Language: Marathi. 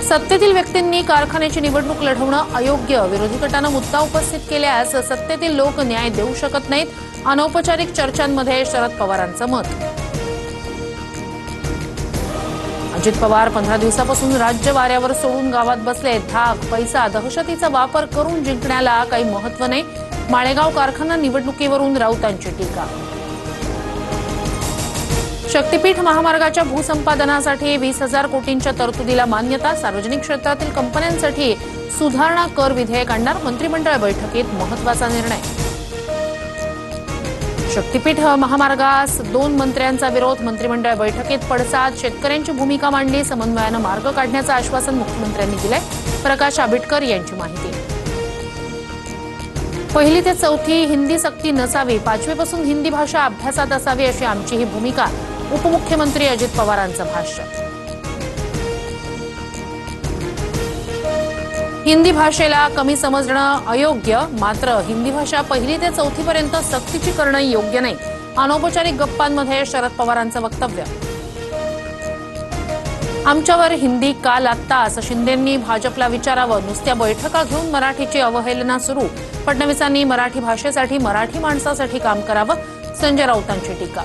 सत्तेतील व्यक्तींनी कारखान्याची निवडणूक लढवणं अयोग्य, विरोधी गटानं मुद्दा उपस्थित केल्यास सत्तेतील लोक न्याय देऊ शकत नाहीत. अनौपचारिक चर्चांमध्ये शरद पवारांचं मत. अजित पवार 15 दिवसापासून राज्य वाऱ्यावर सोडून गावात बसले. धाक, पैसा, दहशतीचा वापर करून जिंकण्याला काही महत्व नाही. माळेगाव कारखाना निवडणुकीवरून राऊतांची टीका. शक्तीपीठ महामार्गाच्या भूसंपादनासाठी 20,000 कोटींच्या तरतुदीला मान्यता. सार्वजनिक क्षेत्रातील कंपन्यांसाठी सुधारणा कर विधेयक आणणार. मंत्रिमंडळ बैठकीत महत्वाचा निर्णय. शक्तीपीठ महामार्गास 2 मंत्र्यांचा विरोध. मंत्रिमंडळ बैठकीत पडसाद. शेतकऱ्यांची भूमिका मांडली. समन्वयानं मार्ग काढण्याचं आश्वासन मुख्यमंत्र्यांनी दिलंय. प्रकाश आंबेडकर यांची माहिती. 1ली ते 4थी हिंदी सक्ती नसावी. 5वी पासून हिंदी भाषा अभ्यासात असावी अशी आमची ही भूमिका. उपमुख्यमंत्री अजित पवारांचं भाष्य. हिंदी भाषेला कमी समजणं अयोग्य, मात्र हिंदी भाषा 1ली ते 4थी पर्यंत सक्तीची करणं योग्य नाही. अनौपचारिक गप्पांमध्ये शरद पवारांचं वक्तव्य. आमच्यावर हिंदी का लादता असं शिंदेंनी भाजपला विचारावं. नुसत्या बैठका घेऊन मराठीची अवहेलना सुरू. फडणवीसांनी मराठी भाषेसाठी, मराठी माणसासाठी काम करावं. संजय राऊतांची टीका.